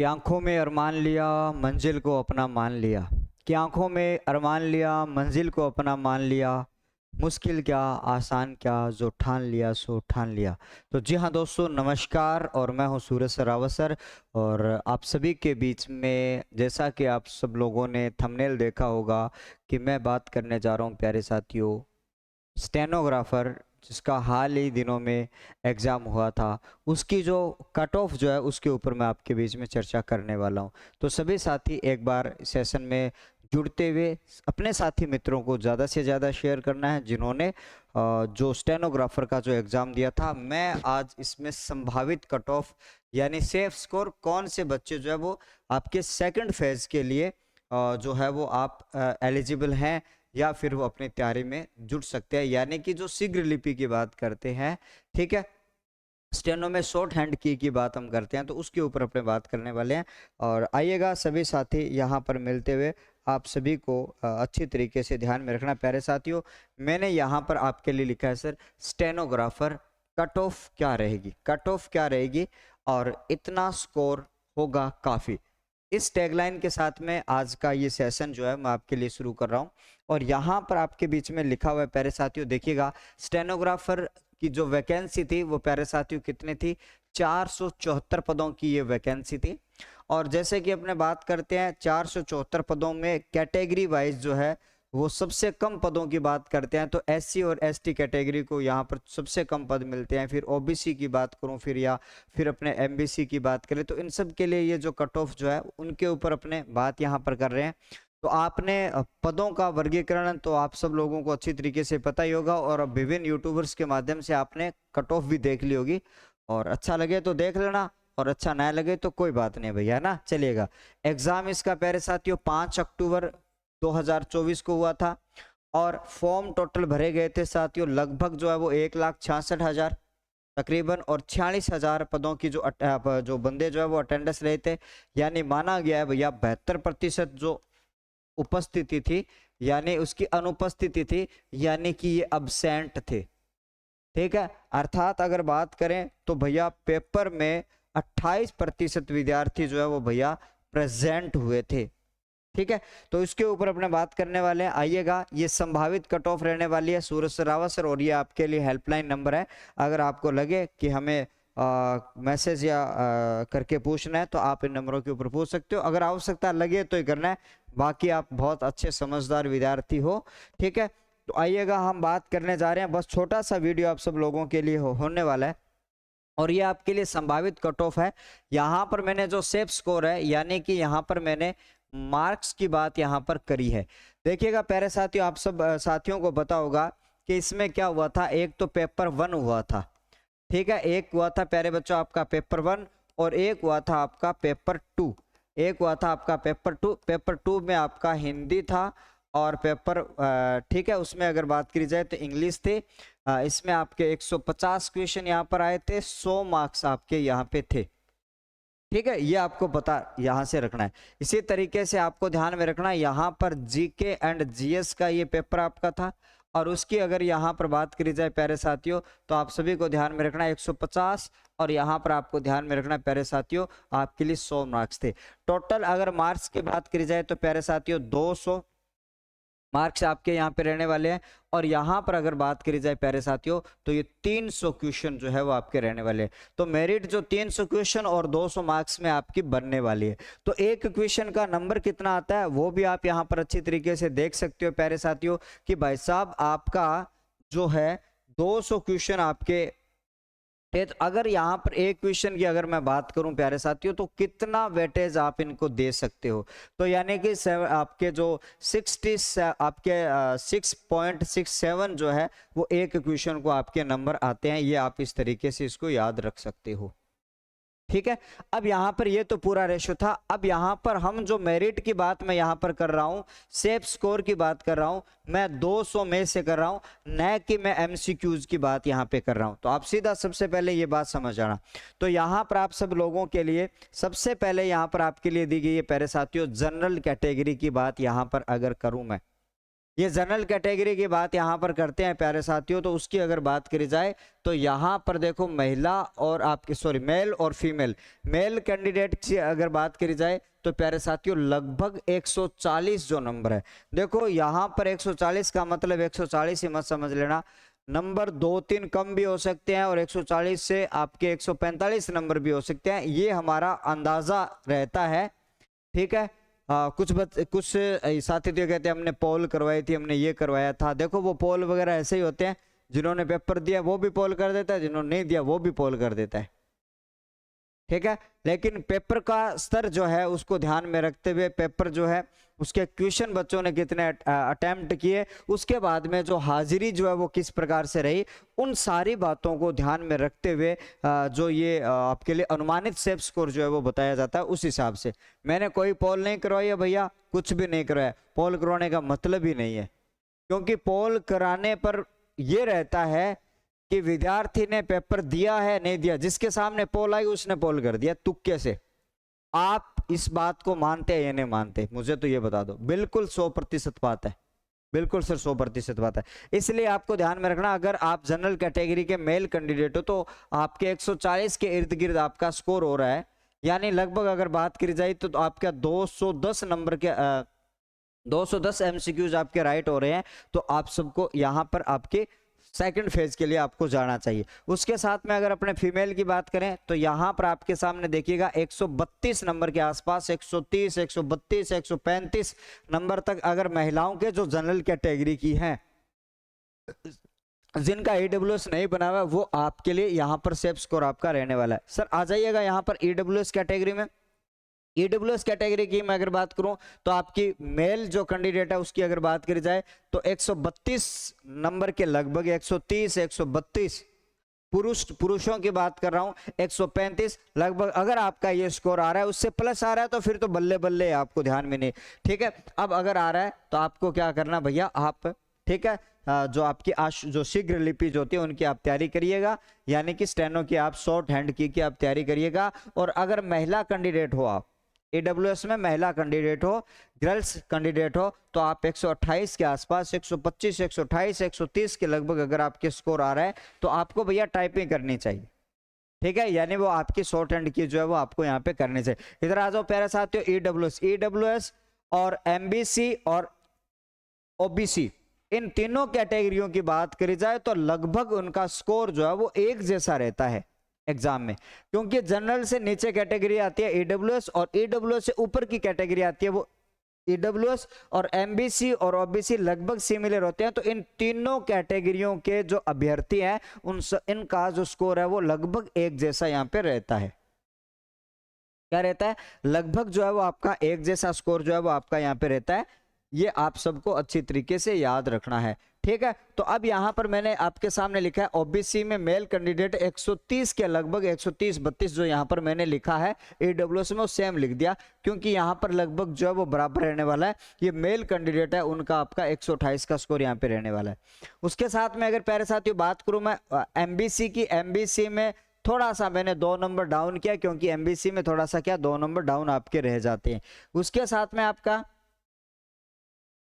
कि आंखों में अरमान लिया मंजिल को अपना मान लिया। कि आंखों में अरमान लिया मंजिल को अपना मान लिया। मुश्किल क्या आसान क्या जो ठान लिया सो ठान लिया। तो जी हाँ दोस्तों, नमस्कार। और मैं हूँ सूरज सरावत सर। और आप सभी के बीच में, जैसा कि आप सब लोगों ने थंबनेल देखा होगा, कि मैं बात करने जा रहा हूँ प्यारे साथियों, स्टेनोग्राफर, जिसका हाल ही दिनों में एग्ज़ाम हुआ था, उसकी जो कट ऑफ जो है उसके ऊपर मैं आपके बीच में चर्चा करने वाला हूं। तो सभी साथी एक बार सेशन में जुड़ते हुए अपने साथी मित्रों को ज़्यादा से ज़्यादा शेयर करना है जिन्होंने जो स्टेनोग्राफर का जो एग्ज़ाम दिया था। मैं आज इसमें संभावित कट ऑफ यानी सेफ स्कोर कौन से बच्चे जो है वो आपके सेकंड फेज़ के लिए जो है वो आप एलिजिबल हैं या फिर वो अपनी तैयारी में जुट सकते हैं, यानी कि जो शीघ्र लिपि की बात करते हैं, ठीक है, स्टेनो में शॉर्ट हैंड की बात हम करते हैं, तो उसके ऊपर अपने बात करने वाले हैं। और आइएगा सभी साथी यहाँ पर मिलते हुए आप सभी को अच्छी तरीके से ध्यान में रखना। प्यारे साथियों, मैंने यहाँ पर आपके लिए लिखा है सर, स्टेनोग्राफर कट ऑफ क्या रहेगी, कट ऑफ क्या रहेगी और इतना स्कोर होगा काफ़ी। इस टैगलाइन के साथ में आज का ये सेशन जो है मैं आपके लिए शुरू कर रहा हूँ। और यहाँ पर आपके बीच में लिखा हुआ है प्यारे साथियों, देखिएगा, स्टेनोग्राफर की जो वैकेंसी थी वो प्यारे साथियों कितनी थी, 474 पदों की ये वैकेंसी थी। और जैसे कि अपने बात करते हैं 474 पदों में कैटेगरी वाइज जो है वो सबसे कम पदों की बात करते हैं, तो एससी और एसटी कैटेगरी को यहाँ पर सबसे कम पद मिलते हैं। फिर ओबीसी की बात करूँ फिर, या फिर अपने एमबीसी की बात करें, तो इन सब के लिए ये जो कट ऑफ जो है उनके ऊपर अपने बात यहाँ पर कर रहे हैं। तो आपने पदों का वर्गीकरण तो आप सब लोगों को अच्छी तरीके से पता ही होगा, और विभिन्न यूट्यूबर्स के माध्यम से आपने कट ऑफ भी देख ली होगी। और अच्छा लगे तो देख लेना, और अच्छा ना लगे तो कोई बात नहीं भैया, है ना, चलिएगा। एग्जाम इसका प्यारे साथियों 5 अक्टूबर 2024 को हुआ था। और फॉर्म टोटल भरे गए थे साथियों लगभग जो है वो 1,66,000 तकरीबन, और 46,000 पदों की जो बंदे जो है वो अटेंडेंस रहे थे। यानी माना गया है भैया 72% जो उपस्थिति थी, यानी उसकी अनुपस्थिति थी, यानी कि ये अब्सेंट थे। ठीक है, अर्थात अगर बात करें तो भैया पेपर में 28% विद्यार्थी जो है वो भैया प्रेजेंट हुए थे। ठीक है, तो इसके ऊपर अपने बात करने वाले हैं। आइएगा, ये संभावित कट ऑफ रहने वाली है सूरज सरावत सर, और ये आपके लिए हेल्पलाइन नंबर है। अगर आपको लगे कि हमें मैसेज या करके पूछना है तो आप इन नंबरों के ऊपर पूछ सकते हो। अगर आवश्यकता लगे तो ही करना है, बाकी आप बहुत अच्छे समझदार विद्यार्थी हो। ठीक है, तो आइएगा, हम बात करने जा रहे हैं, बस छोटा सा वीडियो आप सब लोगों के लिए होने वाला है। और ये आपके लिए संभावित कट ऑफ है। यहाँ पर मैंने जो सेफ स्कोर है, यानी कि यहाँ पर मैंने मार्क्स की बात यहाँ पर करी है। देखिएगा प्यारे साथियों, आप सब साथियों को पता होगा कि इसमें क्या हुआ था। एक तो पेपर 1 हुआ था, ठीक है, एक हुआ था प्यारे बच्चों आपका पेपर 1, और एक हुआ था आपका पेपर 2। एक हुआ था आपका पेपर 2। पेपर 2 में आपका हिंदी था, और पेपर ठीक है, उसमें अगर बात करी जाए तो इंग्लिश थे। इसमें आपके 150 क्वेश्चन यहाँ पर आए थे, 100 मार्क्स आपके यहाँ पे थे। ठीक है, ये आपको पता यहाँ से रखना है। इसी तरीके से आपको ध्यान में रखना है, यहाँ पर जीके एंड जीएस का ये पेपर आपका था। और उसकी अगर यहाँ पर बात करी जाए प्यारे साथियों, तो आप सभी को ध्यान में रखना है 150, और यहाँ पर आपको ध्यान में रखना है प्यारे साथियों आपके लिए 100 मार्क्स थे। टोटल अगर मार्क्स की बात करी जाए तो प्यारे साथियों 200 मार्क्स आपके यहाँ पे रहने वाले हैं। और यहाँ पर अगर बात करी जाए प्यारे साथियों, तो ये 300 क्वेश्चन जो है वो आपके रहने वाले हैं। तो मेरिट जो 300 क्वेश्चन और 200 मार्क्स में आपकी बनने वाली है। तो एक क्वेश्चन का नंबर कितना आता है वो भी आप यहाँ पर अच्छी तरीके से देख सकते हो प्यारे साथियों, कि भाई साहब आपका जो है 200 क्वेश्चन आपके। तो अगर यहाँ पर एक क्वेश्चन की अगर मैं बात करूं प्यारे साथियों, तो कितना वेटेज आप इनको दे सकते हो। तो यानी कि आपके जो 60 आपके 6.67 जो है वो एक क्वेश्चन को आपके नंबर आते हैं। ये आप इस तरीके से इसको याद रख सकते हो। ठीक है, अब यहाँ पर ये तो पूरा रेशो था। अब यहाँ पर हम जो मेरिट की बात मैं यहाँ पर कर रहा हूँ, सेफ स्कोर की बात कर रहा हूँ, मैं 200 में से कर रहा हूँ, न कि मैं एमसीक्यूज की बात यहाँ पे कर रहा हूँ। तो आप सीधा सबसे पहले ये बात समझ आना। तो यहाँ पर आप सब लोगों के लिए सबसे पहले यहाँ पर आपके लिए दी गई है प्यारे साथियों जनरल कैटेगरी की बात यहाँ पर अगर करूँ मैं, ये जनरल कैटेगरी की बात यहाँ पर करते हैं प्यारे साथियों। तो उसकी अगर बात करी जाए तो यहाँ पर देखो महिला और आपके मेल और फीमेल, मेल कैंडिडेट की अगर बात करी जाए तो प्यारे साथियों लगभग 140 जो नंबर है, देखो यहाँ पर 140 का मतलब 140 ही मत समझ लेना, नंबर 2-3 कम भी हो सकते हैं और 140 से आपके 145 नंबर भी हो सकते हैं, ये हमारा अंदाजा रहता है। ठीक है, कुछ साथी तो कहते हैं हमने पोल करवाई थी, हमने ये करवाया था। देखो वो पोल वगैरह ऐसे ही होते हैं, जिन्होंने पेपर दिया वो भी पोल कर देता है, जिन्होंने नहीं दिया वो भी पोल कर देता है। ठीक है, लेकिन पेपर का स्तर जो है उसको ध्यान में रखते हुए, पेपर जो है उसके क्वेश्चन बच्चों ने कितने अटेम्प्ट किए, उसके बाद में जो हाजिरी जो है वो किस प्रकार से रही, उन सारी बातों को ध्यान में रखते हुए जो ये आपके लिए अनुमानित सेफ स्कोर जो है वो बताया जाता है। उस हिसाब से मैंने कोई पोल नहीं करवाई है भैया, कुछ भी नहीं करवाया, पोल करवाने का मतलब ही नहीं है, क्योंकि पोल कराने पर यह रहता है कि विद्यार्थी ने पेपर दिया है नहीं दिया, जिसके सामने पोल आई उसने पोल कर दिया तुक्के से। आप इस बात को मानते हैं या नहीं मानते, मुझे तो ये बता दो। बिल्कुल 100% बात है, बिल्कुल सर 100% बात है। इसलिए आपको ध्यान में रखना, अगर आप जनरल कैटेगरी के मेल कैंडिडेट हो तो आपके 140 के इर्द गिर्द आपका स्कोर हो रहा है, यानी लगभग अगर बात करी जाए तो आपका 210 नंबर के 210 एमसीक्यूज आपके राइट हो रहे हैं। तो आप सबको यहाँ पर आपके सेकंड फेज के लिए आपको जाना चाहिए। उसके साथ में अगर अपने फीमेल की बात करें तो यहाँ पर आपके सामने देखिएगा 132 नंबर के आसपास, 130, 132, 135 नंबर तक अगर महिलाओं के जो जनरल कैटेगरी की हैं, जिनका ईडब्ल्यूएस नहीं बना हुआ, वो आपके लिए यहाँ पर सेफ स्कोर आपका रहने वाला है। सर आ जाइएगा यहाँ पर ईडब्ल्यूएस कैटेगरी में। ईडब्ल्यूएस कैटेगरी की मैं अगर बात करूं तो आपकी मेल जो कैंडिडेट है उसकी अगर बात करी जाए तो 132 नंबर के लगभग 130, 132 पुरुषों की बात कर रहा हूं 135 लगभग। अगर आपका ये स्कोर आ रहा है, उससे प्लस आ रहा है तो फिर तो बल्ले बल्ले है, आपको ध्यान में नहीं। ठीक है, अब अगर आ रहा है तो आपको क्या करना भैया, आप ठीक है जो आपकी जो शीघ्र लिपि जो होती है उनकी आप तैयारी करिएगा, यानी कि स्टेनो की आप शॉर्ट हैंड की आप तैयारी करिएगा। और अगर महिला कैंडिडेट हो, आप ईडब्ल्यूएस में महिला कैंडिडेट हो, गर्ल्स कैंडिडेट हो, तो आप 128 के आसपास, 125, 128, 130 के लगभग अगर आपके स्कोर आ रहा है तो आपको भैया टाइपिंग करनी चाहिए। ठीक है, यानी वो आपकी शॉर्ट हैंड की जो है वो आपको यहाँ पे करनी चाहिए। इधर आ जाओ प्यारे साथियों, ईडब्ल्यूएस और एमबीसी और ओबीसी, इन तीनों कैटेगरियों की बात करी जाए तो लगभग उनका स्कोर जो है वो एक जैसा रहता है एग्जाम में, क्योंकि जनरल से नीचे कैटेगरी आती है ईडब्ल्यूएस और ईडब्ल्यूएस से ऊपर की कैटेगरी आती है वो ईडब्ल्यूएस, और एमबीसी और ओबीसी लगभग सिमिलर होते हैं। तो इन तीनों कैटेगरियों के जो अभ्यर्थी हैं इनका जो स्कोर है वो लगभग एक जैसा यहाँ पे रहता है। क्या रहता है, लगभग जो है वो आपका एक जैसा स्कोर जो है वो आपका यहाँ पे रहता है। ये आप सबको अच्छी तरीके से याद रखना है। ठीक है, तो अब यहाँ पर मैंने आपके सामने लिखा है ओबीसी में मेल कैंडिडेट 130 के लगभग 130-32 जो यहाँ पर मैंने लिखा है, ईडब्ल्यूएस में वो सेम लिख दिया क्योंकि यहाँ पर लगभग जो है वो बराबर रहने वाला है। ये मेल कैंडिडेट है उनका आपका 128 का स्कोर यहाँ पे रहने वाला है। उसके साथ में अगर प्यारे साथियों बात करूँ मैं एमबीसी की, एमबीसी में थोड़ा सा मैंने 2 नंबर डाउन किया क्योंकि एमबीसी में थोड़ा सा क्या 2 नंबर डाउन आपके रह जाते हैं। उसके साथ में आपका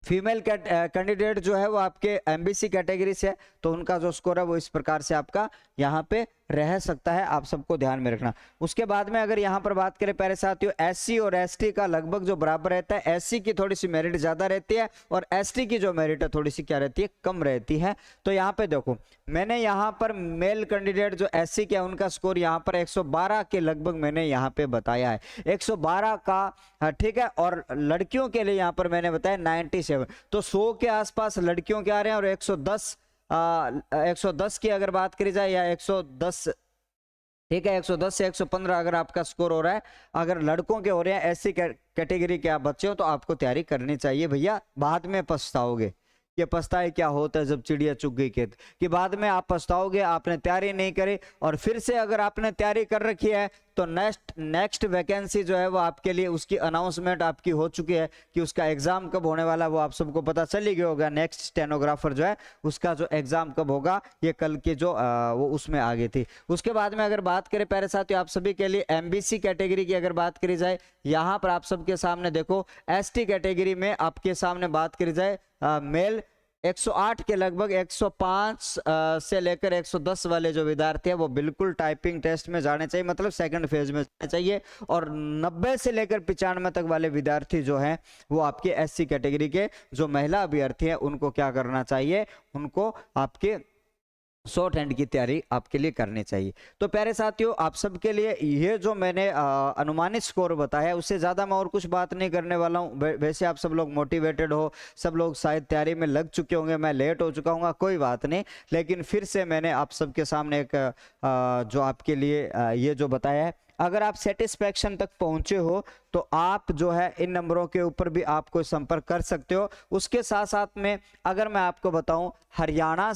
फीमेल कैंडिडेट जो है वो आपके एमबीसी कैटेगरी से है, तो उनका जो स्कोर है वो इस प्रकार से आपका यहाँ पे रह सकता है, आप सबको ध्यान में रखना। उसके बाद में अगर यहाँ पर बात करें प्यारे साथियों एससी और एसटी का लगभग जो बराबर रहता है, एससी की थोड़ी सी मेरिट ज्यादा रहती है और एसटी की जो मेरिट है थोड़ी सी क्या रहती है, कम रहती है। तो यहाँ पे देखो मैंने यहाँ पर मेल कैंडिडेट जो एससी के उनका स्कोर यहाँ पर 112 के लगभग मैंने यहाँ पे बताया है, 112 का। ठीक है, और लड़कियों के लिए यहाँ पर मैंने बताया 97, तो 100 के आसपास लड़कियों के आ रहे हैं और 110 की अगर बात करी जाए या 110, ठीक है 110 से 115 अगर आपका स्कोर हो रहा है, अगर लड़कों के हो रहे हैं ऐसी कैटेगरी के आप बच्चे हो तो आपको तैयारी करनी चाहिए भैया। बाद में पछताओगे, ये पछताए क्या होता है जब चिड़िया चुग गई खेत, कि बाद में आप पछताओगे आपने तैयारी नहीं करी। और फिर से अगर आपने तैयारी कर रखी है तो नेक्स्ट वैकेंसी जो है वो आपके लिए उसकी अनाउंसमेंट आपकी हो चुकी है कि उसका एग्जाम कब होने वाला वो आप सबको पता चल ही गया होगा। नेक्स्ट स्टेनोग्राफर जो है उसका जो एग्जाम कब होगा ये कल की जो वो उसमें आ गई थी। उसके बाद में अगर बात करें प्यारे साथियों आप सभी के लिए एमबीसी कैटेगरी की अगर बात करी जाए, यहाँ पर आप सबके सामने देखो एसटी कैटेगरी में आपके सामने बात करी जाए मेल 108 के लगभग 105 से लेकर 110 वाले जो विद्यार्थी है वो बिल्कुल टाइपिंग टेस्ट में जाने चाहिए, मतलब सेकंड फेज में जाने चाहिए। और 90 से लेकर 95 तक वाले विद्यार्थी जो हैं वो आपके एससी कैटेगरी के जो महिला अभ्यर्थी हैं उनको क्या करना चाहिए, उनको आपके शॉर्ट हैंड की तैयारी आपके लिए करनी चाहिए। तो प्यारे साथियों, आप सबके लिए ये जो मैंने अनुमानित स्कोर बताया उससे ज़्यादा मैं और कुछ बात नहीं करने वाला हूँ। वैसे आप सब लोग मोटिवेटेड हो, सब लोग शायद तैयारी में लग चुके होंगे, मैं लेट हो चुका हूँ, कोई बात नहीं। लेकिन फिर से मैंने आप सबके सामने एक जो आपके लिए ये जो बताया है, अगर आप सेटिस्फैक्शन तक पहुंचे हो तो आप जो है इन नंबरों के ऊपर भी आप कोई संपर्क कर सकते हो। उसके साथ साथ में अगर मैं आपको बताऊं, हरियाणा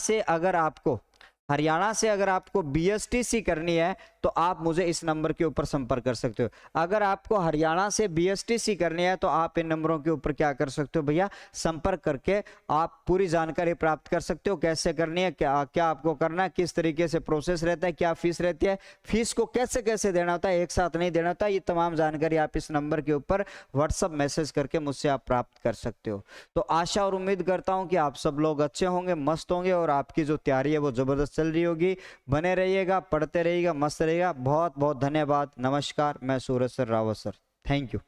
से अगर आपको बीएसटीसी करनी है तो आप मुझे इस नंबर के ऊपर संपर्क कर सकते हो। अगर आपको हरियाणा से बीएसटीसी करनी है तो आप इन नंबरों के ऊपर क्या कर सकते हो भैया, संपर्क करके आप पूरी जानकारी प्राप्त कर सकते हो। कैसे करनी है, क्या आपको करना है, किस तरीके से प्रोसेस रहता है, क्या फीस रहती है, फीस को कैसे कैसे देना होता है, एक साथ नहीं देना होता, ये तमाम जानकारी आप इस नंबर के ऊपर व्हाट्सअप मैसेज करके मुझसे आप प्राप्त कर सकते हो। तो आशा और उम्मीद करता हूं कि आप सब लोग अच्छे होंगे, मस्त होंगे और आपकी जो तैयारी है वो जबरदस्त चल रही होगी। बने रहिएगा, पढ़ते रहिएगा, मस्त रहिएगा। बहुत बहुत धन्यवाद। नमस्कार, मैं Suraj sir, Rawat sir. Thank you.